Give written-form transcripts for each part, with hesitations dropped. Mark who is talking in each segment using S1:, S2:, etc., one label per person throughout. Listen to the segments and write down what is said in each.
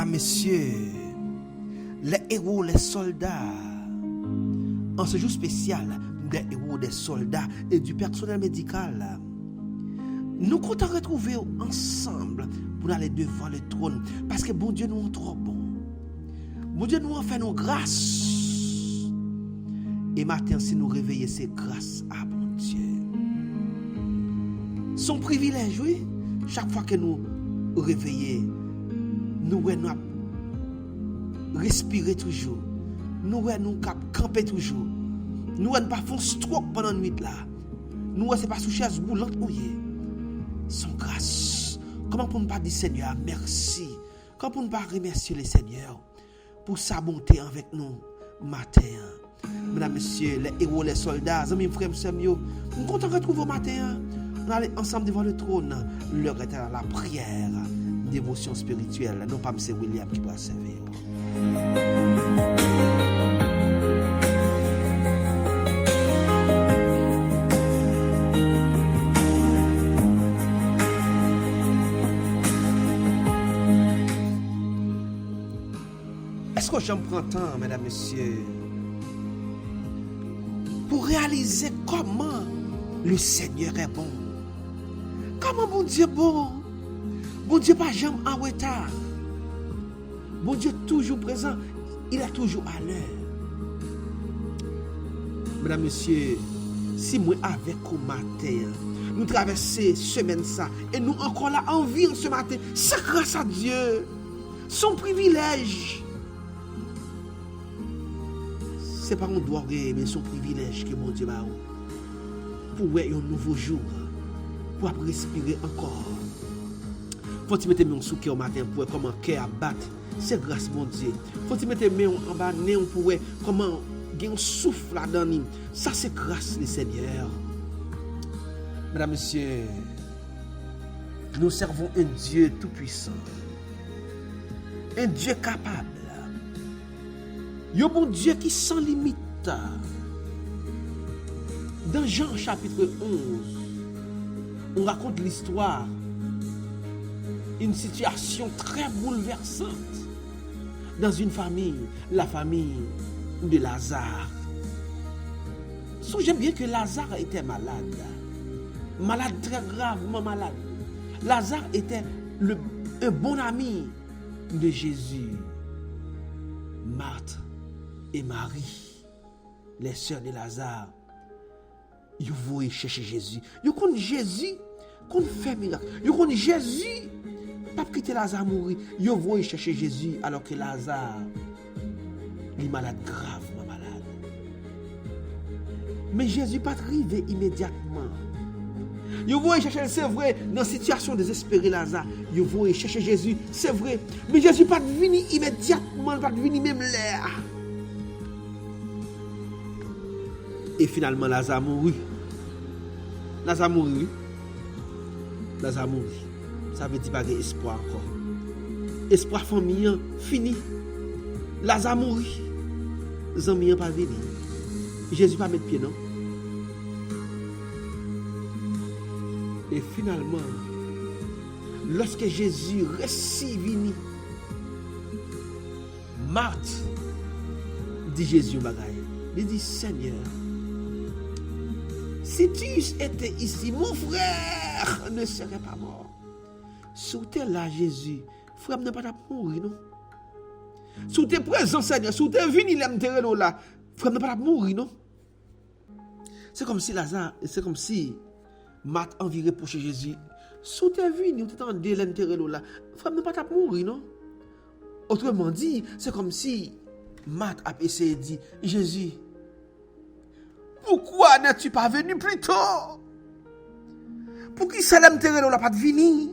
S1: mesdames, messieurs, les héros, les soldats, en ce jour spécial des héros, des soldats et du personnel médical, nous comptons retrouver ensemble pour aller devant le trône, parce que bon Dieu nous est trop bon. Bon Dieu nous a fait nos grâces. Et matin, si nous réveiller, c'est grâce à bon Dieu. Son privilège, oui. Chaque fois que nous réveillons, nous respirer toujours. Nous camper toujours. Nous ne pas faire stroke pendant la nuit là. Nous c'est pas sous chaise roulante ouillé. Son grâce. Comment pour ne pas dire Seigneur merci? Comment pour ne pas remercier le Seigneur pour sa bonté avec nous matin? Mesdames, messieurs, les héros, les soldats, amis, frères, sœurs, nous sommes contents de retrouver au matin. On allait ensemble devant le trône. L'heure est à la prière, dévotion spirituelle. Non pas M. William qui va servir. Est-ce que j'en prends temps, mesdames, messieurs, pour réaliser comment le Seigneur est bon? Comment bon Dieu est bon? Bon Dieu pas jamais en retard. Bon Dieu toujours présent. Il est toujours à l'heure. Mesdames, messieurs, si moi avec au matin, nous traversons semaine ça, et nous encore là en vie ce matin, c'est grâce à Dieu. Son privilège. C'est pas un droit, mais son privilège que mon Dieu m'a pour un nouveau jour, pour respirer encore. Faut-il mettre mon sous cœur au matin pour comment cœur battre? C'est grâce mon Dieu. Faut-il mettre mon en bas néon pour comment gagner un souffle là-dedans? Ça c'est grâce le Seigneur. Mesdames, messieurs, nous servons un Dieu tout-puissant, un Dieu capable. Un bon Dieu qui sans limite. Dans Jean chapitre 11, on raconte l'histoire, une situation très bouleversante dans une famille, la famille de Lazare. Songez bien que Lazare était malade très gravement malade. Lazare était un bon ami de Jésus. Marthe et Marie, les sœurs de Lazare, ils vont chercher Jésus. Ils connaissent Jésus, qu'on fait miracle. Ils connaissent Jésus, pas quitter Lazare mourir. Ils vont chercher Jésus alors que Lazare, il est malade, gravement malade. Mais Jésus pas arrivé immédiatement. Ils vont chercher, c'est vrai, dans une situation désespérée, Lazare, ils vont chercher Jésus, c'est vrai. Mais Jésus pas venu immédiatement, pas venu même l'air. Et finalement, Lazare mourit. Lazare mourit. Lazare mourit. Ça veut dire pas d'espoir encore. Espoir famille fini. Lazare mourit. Les amis pas venir. Jésus pas mettre pied non. Et finalement, lorsque Jésus réussit vini, Marthe dit Jésus bagaille. Il dit Seigneur, si tu étais ici, mon frère ne serait pas mort. Si tu es là, Jésus, frère ne pas mourir, non? Si tu es présent, Seigneur, si tu es venu là, frère ne pas mourir, non? C'est comme si Lazare, c'est comme si Marthe envie reprocher Jésus. Si tu es venu, tu es en l'intérêt là, frère ne pas mourir, non? Autrement dit, c'est comme si Marthe a essayé de dire, Jésus, pourquoi n'es-tu pas venu plus tôt? Pour qui ça l'intérêt là pas de venir?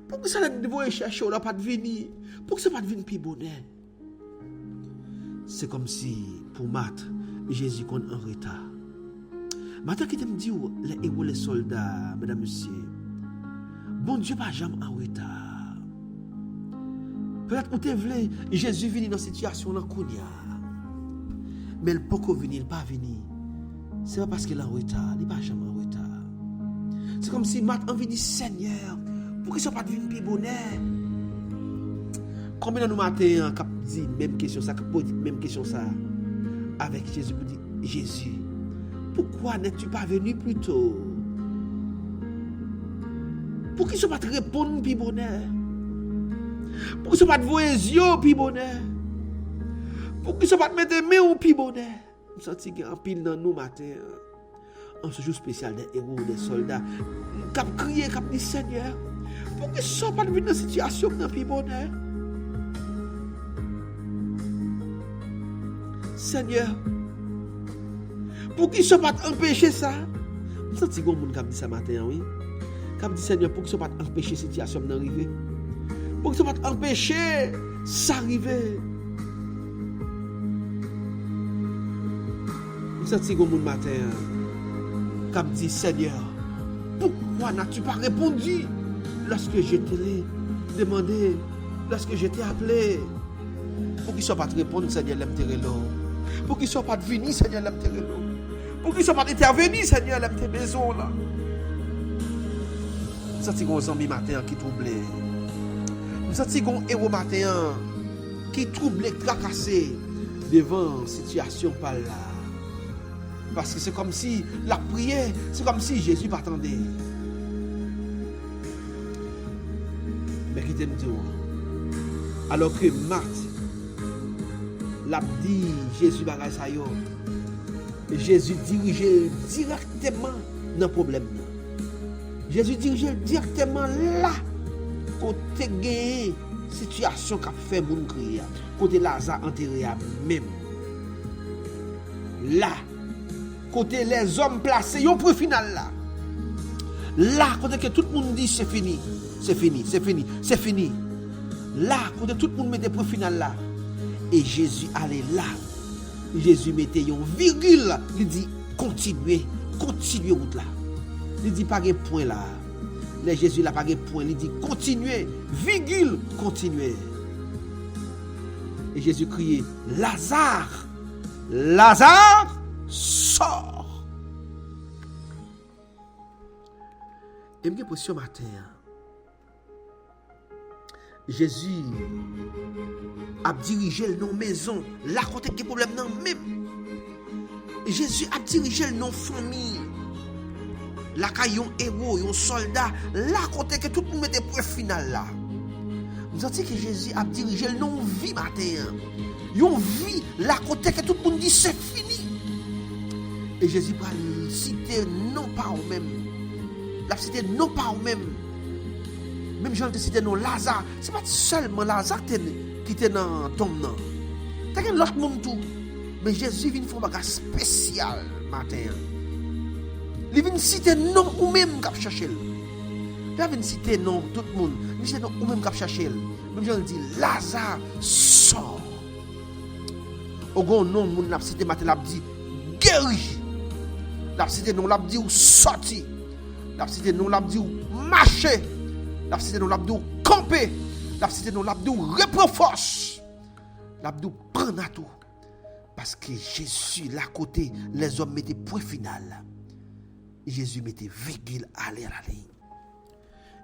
S1: Pour qui ça l'intérêt chercher là pas de venir? Pour que ça pas de venir plus bonheur? C'est comme si pour Marthe, Jésus qu'on en retard. Maintenant qui me dit les héros, les soldats, mesdames, messieurs, bon Dieu pas jamais en retard. Peut-être que tu voulais Jésus venir dans cette situation là Kounia. Mais il peut pas venir, il pas venir. C'est pas parce qu'il est en retard, il n'est pas jamais en retard. C'est comme si Marthe envie de dire Seigneur, pour qu'il ne soit pas devenu plus bonheur. Combien de nous matin qui dit même question ça, qui pose même question ça avec Jésus pour dire Jésus, pourquoi n'es-tu pas venu plus tôt? Pour qu'il ne soit pas te répondre puis bonheur? Pour qu'il ne soit pas te voir les yeux puis bonheur? Pour qu'il ne soit pas te mettre des mains puis bonheur? Je sens qu'il y a un pile dans nous matin, en ce jour spécial des héros, des soldats, qui ont crié, qui ont dit Seigneur, pour qu'il ne soit pas venu dans cette situation puis bonheur? Seigneur, pour qu'il ne soit pas empêché ça. Je sens qu'il y a un monde qui a dit ça matin, oui. Qui a dit Seigneur, pour qu'il ne soit pas empêché cette situation d'arriver. Pour qu'il ne soit pas empêché ça arriver. Je sens qu'il y a un monde matin qui a dit Seigneur, pourquoi n'as-tu pas répondu lorsque je t'ai demandé, lorsque je t'ai appelé? Pour qu'il ne soit pas te répondre, Seigneur, l'aime tes relots. Pour qu'il ne soit pas venu, Seigneur, l'aime tes relots. Pour qu'il ne soit pas intervenu, Seigneur, l'aime tes maisons là. Nous sentons qu'on zombie matin qui troublé. Nous sentons qu'on héros matin qui troublé, tracassé devant situation par là. Parce que c'est comme si la prière, c'est comme si Jésus m'attendait. Mais qui t'aime dire, alors que Marthe l'a dit Jésus bagay sa yo, Jésus dirigeait directement dans le problème. Jésus dirigeait directement là, côté gagné situation qu'a fait moun crier, côté Lazare enterré même. Là, côté les hommes placés, yon pour final là. Là, côté que tout le monde dit c'est fini, c'est fini, c'est fini, c'est fini. Là, côté tout le monde mettait pour final là. Et Jésus allait là. Jésus mettait une virgule. Il dit continuez, continuez route là. Il dit pas de point là. Les Jésus là pas de point. Il dit continuez, virgule, continuez. Et Jésus criait Lazare, Lazare, sors. Et bien pour ce matin, Jésus a dirigé nos maisons, là côté qui problème non même. Jésus a dirigé nos familles. Là quand yon héros, yon soldat, là côté que tout le monde était pour final là. Nous avons dit que Jésus a dirigé nos vies matin. Yon vie là côté que tout le monde dit c'est fini. Et Jésus va citer non pas au même. La cité non pas au même. Même Jean te cité non Lazare, c'est pas seulement Lazare qui était dans le tombe. T'as qu'un autre monde tout. Mais Jésus vient faire un bagage spécial matin. Il vient citer non ou même qui chercher. Il vient citer non tout le monde. Il vient non ou même qui chercher. Même Jean dit Lazare sort. Au grand nom moun n'a cité matin l'a dit guéri. L'a cité non l'a dit ou sorti. L'a cité non l'a dit ou marcher. La cité de l'abdou camper. La cité de l'abdou reprend force. L'abdou prend à tout. Parce que Jésus, là côté, les hommes mettaient point final. Jésus mettait virgule aller à la ligne.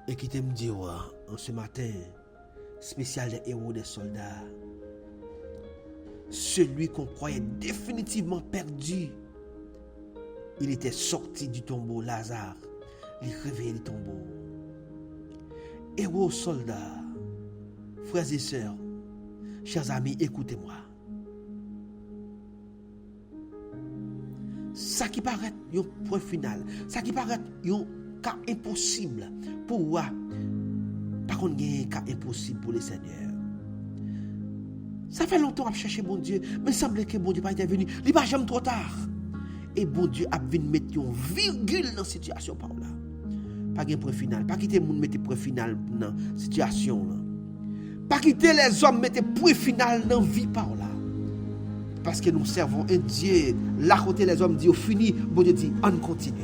S1: Et qui t'aime dire, en ce matin, spécial des héros des soldats, celui qu'on croyait définitivement perdu, il était sorti du tombeau, Lazare. Il réveillait du tombeau. Héros soldats, frères et sœurs, chers amis, écoutez-moi. Ça qui paraît un point final, ça qui paraît un cas impossible pour moi, par contre, il y a un cas impossible pour les seigneurs. Ça fait longtemps à chercher bon Dieu, mais il semble que bon Dieu n'a pas intervenu. Il n'est pas jamais trop tard. Et bon Dieu a venu mettre une virgule dans la situation par là. Pas de point final. Pas quitter les gens mettre point final dans la situation. Pas quitter les hommes mettre point final dans la vie par là. Parce que nous servons un Dieu. Là côté les hommes disent fini, bon Dieu dit on continue.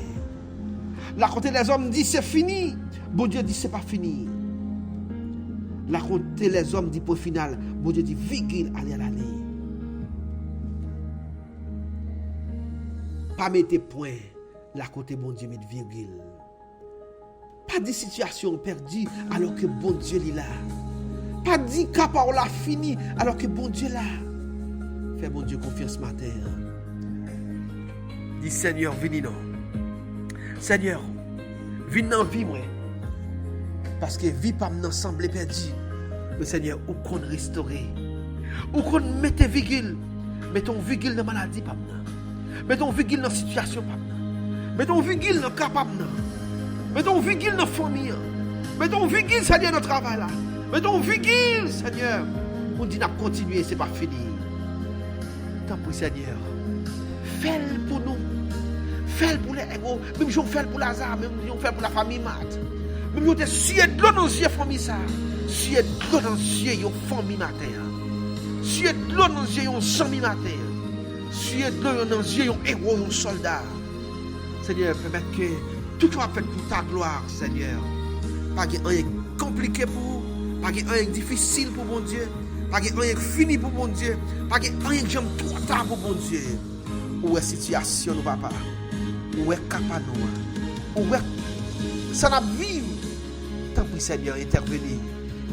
S1: Là côté les hommes disent c'est fini, bon Dieu dit c'est pas fini. Là côté les hommes disent point final, bon Dieu dit virgule allez à l'année. Pas mettre point. Là côté bon Dieu met virgule. Pas de situation perdue alors que bon Dieu est là. Pas dit qu'à part la fini, alors que bon Dieu là. Fais bon Dieu confiance ce matin. Dis Seigneur, venez non. Seigneur, venez dans vie moi. Parce que vie pas m'en semble perdue. Le Seigneur, ou qu'on restaurer. Ou qu'on mette virgule. Mettons virgule dans maladie pas m'en. Mettons virgule dans situation pas m'en. Mettons virgule dans cas pas m'en. Mettons virgule dans famille. Mettons virgule Seigneur dans travail là. Mettons virgule Seigneur. On dit n'a continuer, c'est pas fini. Tant pis Seigneur. Fais-le pour nous. Fais-le pour les héros. Même si on fait pour Lazare, même si on fait pour la famille Mat. Même si on sué de l'eau dans les yeux famille ça. Sué de l'eau dans les yeux famille matin. Sué de l'eau dans les yeux famille matin. Sué de l'eau dans les yeux héros, soldats. Seigneur, permette que tout soit fait pour ta gloire, Seigneur. Pas qu'il y ait rien compliqué pour vous. Pas qu'il y ait rien difficile pour mon Dieu. Pas qu'il y ait rien fini pour mon Dieu. Pas qu'il y ait rien j'aime trop tard pour mon Dieu. Où est la situation, nous, papa? Où est capable, nous? Où est ça n'a vivre? Tant pis, Seigneur, intervenez.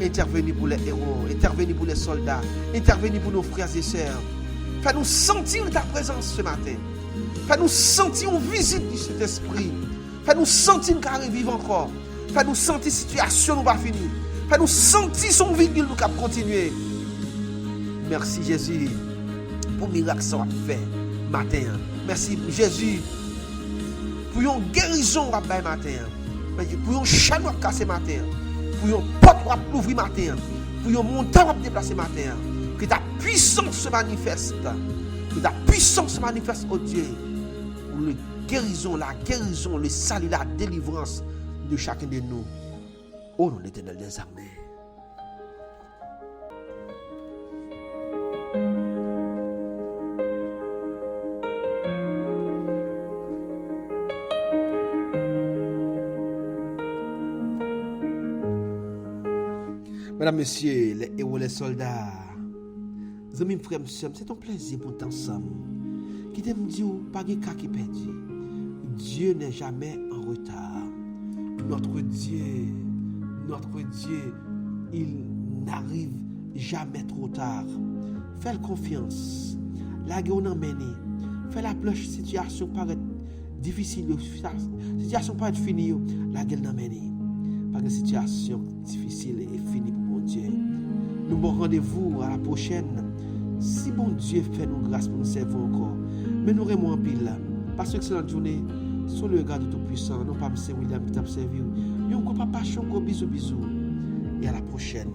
S1: Intervenez pour les héros. Intervenez pour les soldats. Intervenez pour nos frères et sœurs. Fais-nous sentir ta présence ce matin. Fais-nous sentir une visite du Saint-Esprit. Fais-nous sentir qu'à revivre encore. Fais-nous sentir situation nous va finir. Fais-nous sentir son virgule nous cap continuer. Merci Jésus pour miracle ça fait matin. Merci Jésus pour une guérison à faire matin. Pour un chanou à casser matin. Pour une porte à ouvrir matin. Pour une montagne à déplacer matin. Que ta puissance se manifeste. Que ta puissance se manifeste, oh Dieu. Pour la guérison, le salut, la délivrance de chacun de nous. Au nom de l'Éternel des armées. Mesdames, Messieurs, les héros, les soldats, amis, frères, c'est un plaisir pour t'ensemble. Qui t'aime dire, pas de cas qui perdu. Dieu n'est jamais en retard. Notre Dieu, il n'arrive jamais trop tard. Fais confiance. La guerre n'a mené. Fais la planche, situation paraît difficile, situation paraît finie. La guerre n'a mené. Pas de situation difficile et finie pour mon Dieu. Nous bon rendez-vous à la prochaine. Si bon Dieu fait nous grâce pour nous servir encore. Mais nous remontons en pile. Passez une excellente journée. Sur le regard de Tout-Puissant. Non pas M. William qui t'a servi. Yon ko papa chon, gros bisous. Et à la prochaine.